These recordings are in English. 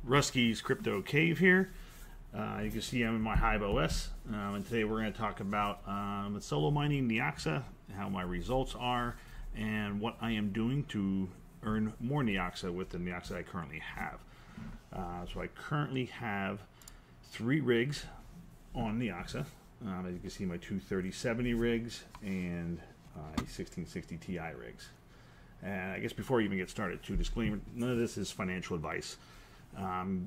Rusky's Crypto Cave here. You can see I'm in my Hive OS, and today we're going to talk about solo mining Neoxa, how my results are, and what I am doing to earn more Neoxa with the Neoxa I currently have. So I currently have 3 rigs on Neoxa. As you can see, my two 3070 rigs and 1660 Ti rigs. And I guess before I even get started, disclaimer, none of this is financial advice.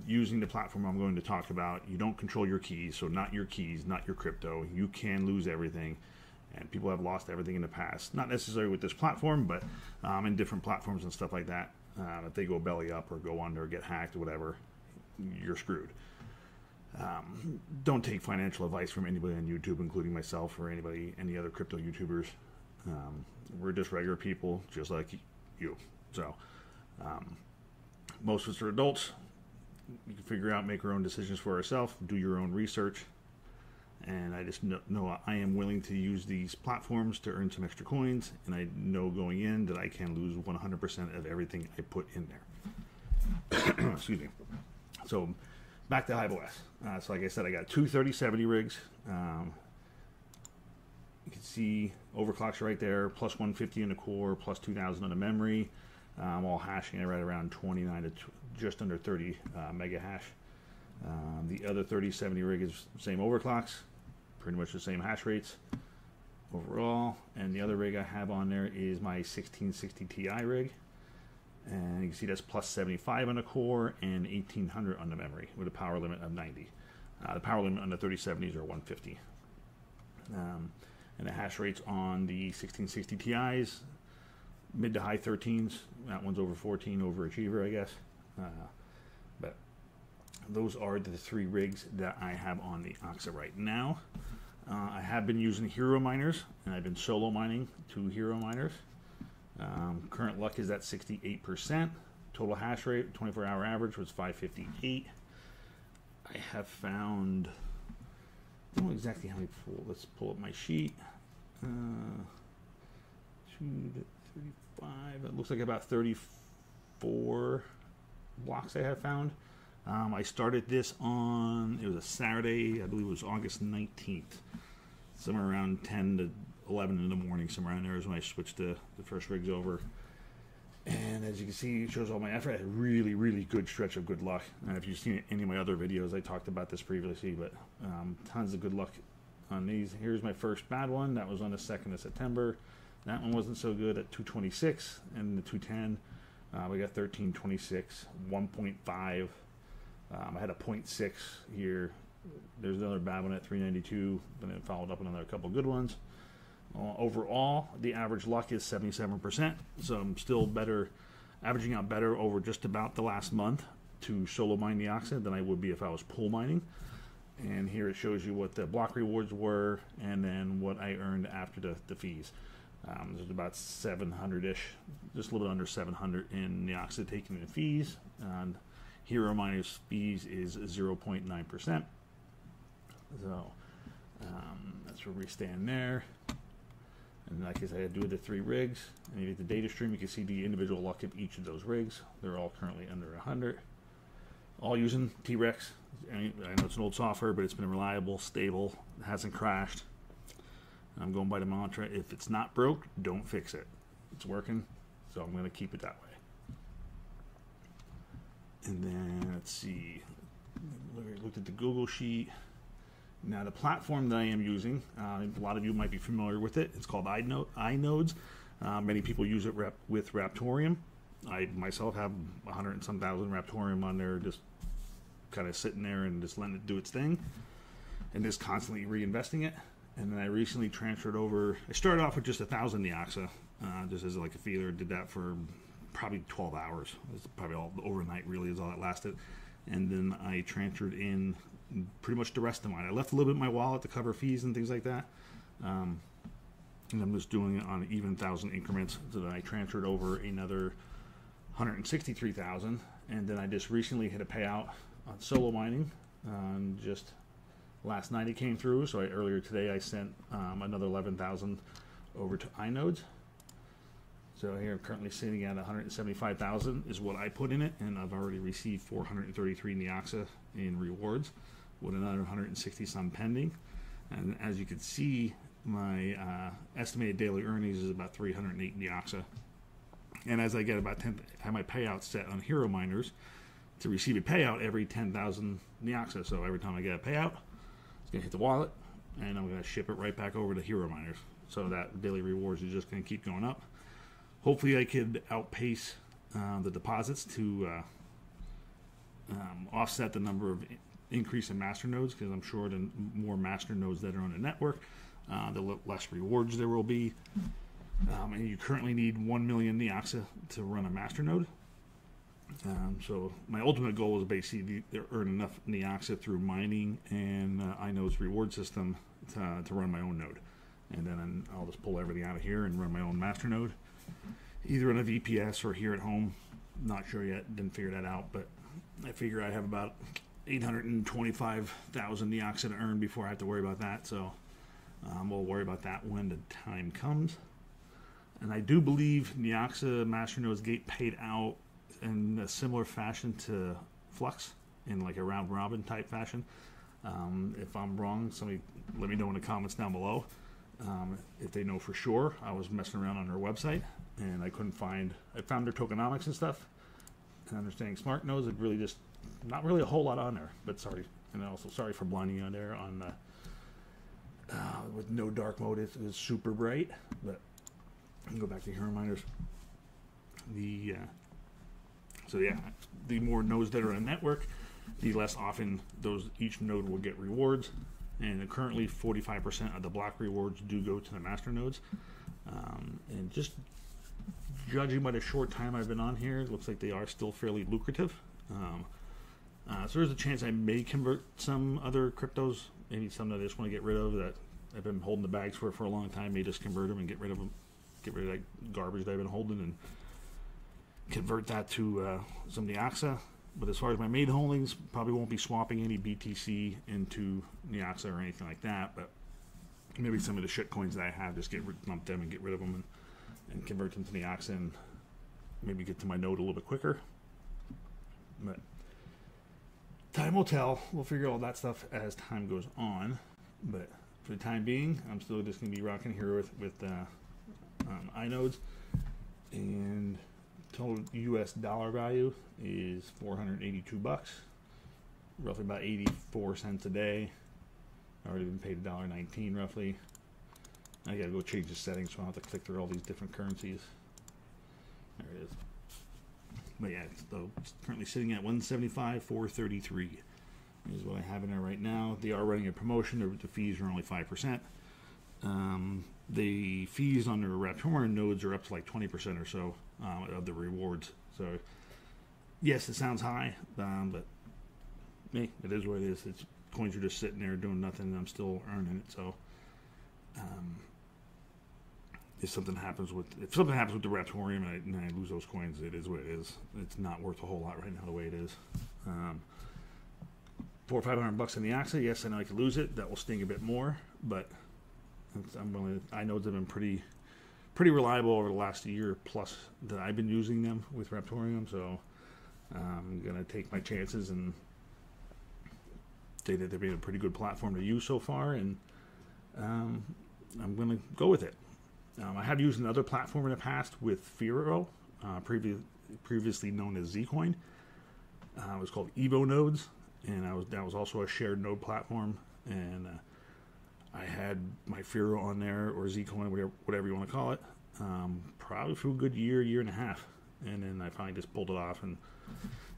Using the platform I'm going to talk about, you don't control your keys, so not your keys, not your crypto. You can lose everything, and people have lost everything in the past. Not necessarily with this platform, but in different platforms and stuff like that. If they go belly up or go under or get hacked or whatever, you're screwed. Don't take financial advice from anybody on YouTube, including myself or any other crypto YouTubers. We're just regular people, just like you. So, most of us are adults. You can figure out, make your own decisions for yourself, do your own research. And I just know I am willing to use these platforms to earn some extra coins, and I know going in that I can lose 100% of everything I put in there. Excuse me. So, back to Hive OS. So like I said, I got two 3070 rigs. You can see overclocks right there, plus 150 in the core, plus 2000 on the memory. All hashing at right around 29 to just under 30 mega hash. The other 3070 rig is same overclocks, pretty much the same hash rates overall. And the other rig I have on there is my 1660 Ti rig. And you can see that's plus 75 on the core and 1800 on the memory with a power limit of 90. The power limit on the 3070s are 150. And the hash rates on the 1660 Ti's, mid to high 13s. That one's over 14, overachiever, I guess. But those are the 3 rigs that I have on the Neoxa right now. I have been using hero miners, and I've been solo mining 2 hero miners. Current luck is at 68%. Total hash rate, 24-hour average was 558. I have found, I don't know exactly how many pull. Let's pull up my sheet. 2 to 35. It looks like about 34 blocks I have found. I started this on, it was a Saturday, I believe it was August 19th. Somewhere around 10 to 11 in the morning, somewhere around there is when I switched the first rigs over. And as you can see, it shows all my effort. I had a really, really good stretch of good luck. And if you've seen any of my other videos, I talked about this previously, but tons of good luck on these. Here's my first bad one. That was on the 2nd of September. That one wasn't so good at 226, and the 210, we got 1326, 1.5. I had a 0.6 here. There's another bad one at 392, but then followed up another couple good ones. Overall, the average luck is 77%, so I'm still averaging out better over just about the last month to solo mine Neoxa than I would be if I was pool mining. And here it shows you what the block rewards were, and then what I earned after the fees. There's about 700-ish, just a little bit under 700 in Neoxa taking the fees. And hero miners fees is 0.9%. So that's where we stand there. And like I said, I do the 3 rigs. And you get the data stream, you can see the individual luck of each of those rigs. They're all currently under 100. All using T-Rex. I know it's an old software, but it's been reliable, stable, it hasn't crashed. I'm going by the mantra, if it's not broke, don't fix it. It's working, so I'm going to keep it that way. And then, let's see, looked at the Google Sheet. Now, the platform that I am using, a lot of you might be familiar with it. It's called Inodez. Many people use it with Raptorium. I myself have 100 and some thousand Raptorium on there, just kind of sitting there and just letting it do its thing, and just constantly reinvesting it. And then I recently transferred over. I started off with just 1,000 Neoxa, just as like a feeder. Did that for probably 12 hours. It was probably all overnight, really, is all that lasted. And then I transferred in pretty much the rest of mine. I left a little bit in my wallet to cover fees and things like that. And I'm just doing it on even 1,000 increments. So then I transferred over another 163,000, and then I just recently hit a payout on solo mining. Just last night it came through, so earlier today I sent another 11,000 over to Inodez. So here I'm currently sitting at 175,000 is what I put in it, and I've already received 433 Neoxa in rewards, with another 160 some pending. And as you can see, my estimated daily earnings is about 308 Neoxa. And as I get about 10, I have my payout set on hero miners to receive a payout every 10,000 Neoxa. So every time I get a payout, it's going to hit the wallet, and I'm going to ship it right back over to hero miners. So that daily rewards is just going to keep going up. Hopefully I could outpace the deposits to offset the number of increase in master nodes, because I'm sure the more master nodes that are on the network, the less rewards there will be. And you currently need 1 million Neoxa to run a master node. So my ultimate goal is basically to earn enough Neoxa through mining and Inode's reward system to run my own node. And then I'll just pull everything out of here and run my own master node, either on a VPS or here at home. Not sure yet, didn't figure that out, but I figure I have about 825,000 Neoxa to earn before I have to worry about that. So we'll worry about that when the time comes. And I do believe Neoxa master nodes get paid out in a similar fashion to Flux, in like a round robin type fashion. If I'm wrong, somebody let me know in the comments down below. If they know for sure. I was messing around on their website and I couldn't find, I found their tokenomics and stuff, and understanding smart nodes, it really just not really a whole lot on there. But sorry, and also sorry for blinding you on there on with no dark mode. It's super bright, but I can go back to hero miners. So yeah, the more nodes that are on the network, the less often each node will get rewards. And currently 45% of the block rewards do go to the master nodes. And just judging by the short time I've been on here, it looks like they are still fairly lucrative. So there's a chance I may convert some other cryptos, maybe some that I just want to get rid of that I've been holding the bags for a long time, may just convert them and get rid of them, get rid of that garbage that I've been holding and convert that to some Neoxa. But as far as my main holdings, probably won't be swapping any BTC into Neoxa or anything like that, but maybe some of the shit coins that I have, just dump them and get rid of them and convert them to Neoxa and maybe get to my node a little bit quicker. But time will tell. We'll figure all that stuff as time goes on. But for the time being, I'm still just going to be rocking here with Inodes. And total US dollar value is 482 bucks, roughly about 84 cents a day. I already been paid $1.19 roughly. I gotta go change the settings, so I don't have to click through all these different currencies. There it is. But yeah, so it's currently sitting at 175,433 is what I have in there right now. They are running a promotion. The fees are only 5%. The fees on their Raptorian nodes are up to like 20% or so of the rewards. So yes, it sounds high, but hey, it is what it is. It's coins are just sitting there doing nothing, and I'm still earning it. So if something happens with the Raptorium and I lose those coins, it is what it is. It's not worth a whole lot right now the way it is. $400 or $500 in the Neoxa, yes, I know I could lose it. That will sting a bit more, but I know they've been pretty reliable over the last year plus that I've been using them with Raptorium, so I'm going to take my chances and say that they've been a pretty good platform to use so far, and I'm going to go with it. I have used another platform in the past with Firo, previously known as Zcoin. It was called Evo Nodes, and that was also a shared node platform, and I had my Firo on there, or Zcoin, whatever you want to call it, probably for a good year and a half. And then I finally just pulled it off, and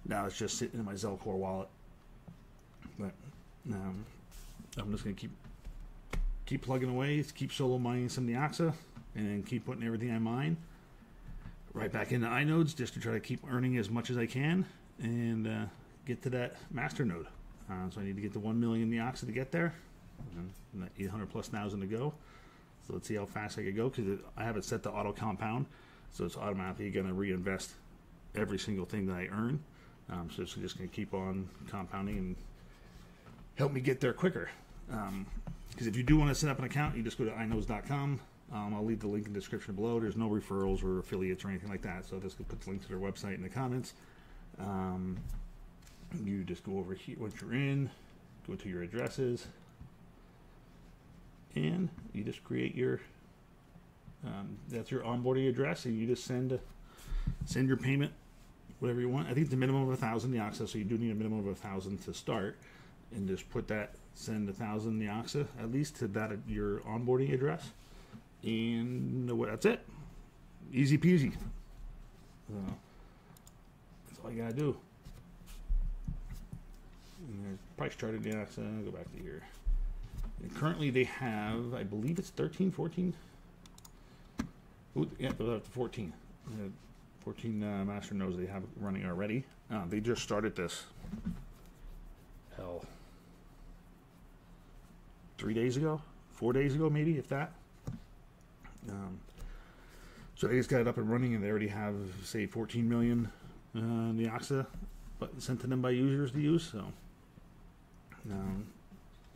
now it's just sitting in my Zelcore wallet. But I'm just going to keep plugging away, keep solo mining some Neoxa, and then keep putting everything I mine right back into Inodes just to try to keep earning as much as I can and get to that master node. So I need to get to 1 million Neoxa to get there. And 800,000+ to go. So let's see how fast I can go, because I have it set to auto compound, so it's automatically going to reinvest every single thing that I earn. So it's just going to keep on compounding and help me get there quicker. Because if you do want to set up an account, you just go to inodes.com, I'll leave the link in the description below. There's no referrals or affiliates or anything like that, so this could put the link to their website in the comments. You just go over here once you're in, go to your addresses, and you just create your that's your onboarding address, and you just send your payment, whatever you want. I think it's a minimum of 1,000 Neoxa, so you do need a minimum of 1,000 to start, and just put that, send 1,000 Neoxa at least to that your onboarding address, and that's it. Easy peasy. That's all you gotta do. And price chart of Neoxa, go back to here. And currently they have, I believe it's 13, 14. Ooh, yeah, they're up to 14. 14 master nodes they have running already. They just started this, 3 days ago, 4 days ago, maybe, if that. So they just got it up and running, and they already have, say, 14 million Neoxa sent to them by users to use. So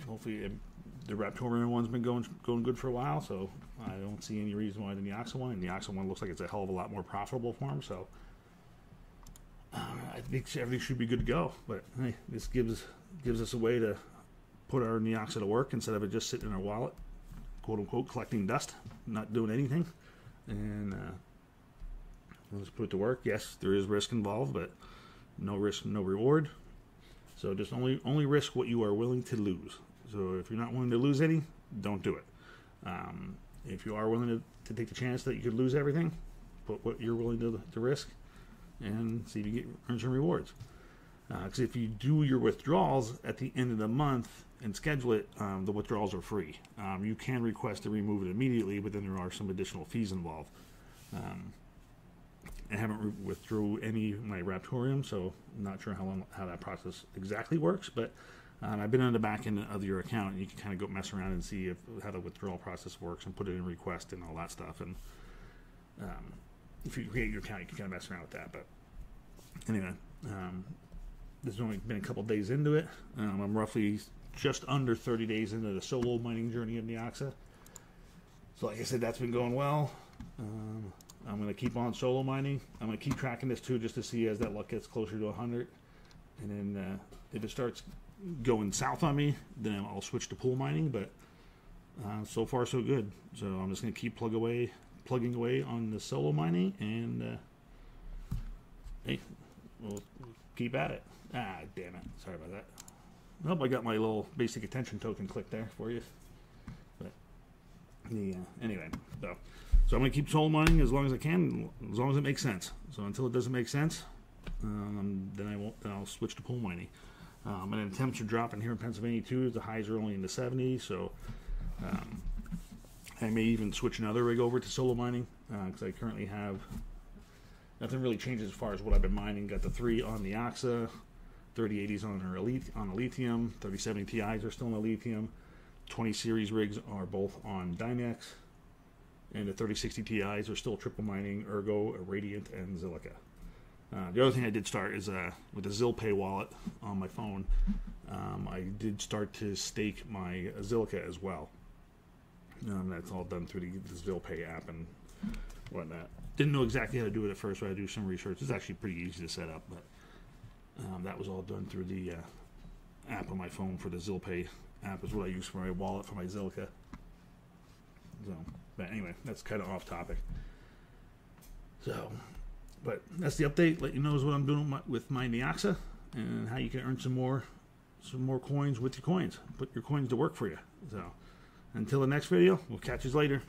hopefully the Raptorium one's been going good for a while, so I don't see any reason why the Neoxa one. And the Neoxa one looks like it's a hell of a lot more profitable for them, so I think everything should be good to go. But hey, this gives us a way to put our Neoxa to work instead of it just sitting in our wallet, quote unquote, collecting dust, not doing anything. And let's put it to work. Yes, there is risk involved, but no risk, no reward. So just only risk what you are willing to lose. So if you're not willing to lose any, don't do it. If you are willing to take the chance that you could lose everything, put what you're willing to risk, and see if you earn some rewards. Because if you do your withdrawals at the end of the month and schedule it, the withdrawals are free. You can request to remove it immediately, but then there are some additional fees involved. I haven't withdrew any of my Raptorium, so I'm not sure how that process exactly works, but I've been on the back end of your account, and you can kind of go mess around and see how the withdrawal process works and put it in request and all that stuff. And if you create your account, you can kind of mess around with that. But anyway, this has only been a couple days into it. I'm roughly just under 30 days into the solo mining journey of Neoxa. So like I said, that's been going well. I'm going to keep on solo mining. I'm going to keep tracking this too, just to see as that luck gets closer to 100. And then if it starts going south on me, then I'll switch to pool mining. But so far so good. So I'm just going to keep plugging away on the solo mining, and hey, we'll keep at it. Ah, damn it! Sorry about that. Nope, I got my little basic attention token click there for you. But anyway, so I'm going to keep solo mining as long as I can, as long as it makes sense. So until it doesn't make sense, then I won't. Then I'll switch to pool mining. And then temps are dropping here in Pennsylvania too. The highs are only in the 70s, so I may even switch another rig over to solo mining, because I currently have nothing really changes as far as what I've been mining. Got the 3 on the Neoxa, 3080s on a lithium, 3070 Ti's are still on the lithium, 20 series rigs are both on Dynex, and the 3060 Ti's are still triple mining Ergo, Radiant, and Zilica. The other thing I did start is with the ZilPay wallet on my phone. I did start to stake my Zilica as well. That's all done through the ZilPay app and whatnot. Didn't know exactly how to do it at first, so I had to do some research. It's actually pretty easy to set up, but that was all done through the app on my phone. For the ZilPay app is what I use for my wallet for my Zilica. So, but anyway, that's kind of off topic. So, but that's the update. Let you know what I'm doing with my Neoxa and how you can earn some more coins with your coins. Put your coins to work for you. So, until the next video, we'll catch you later.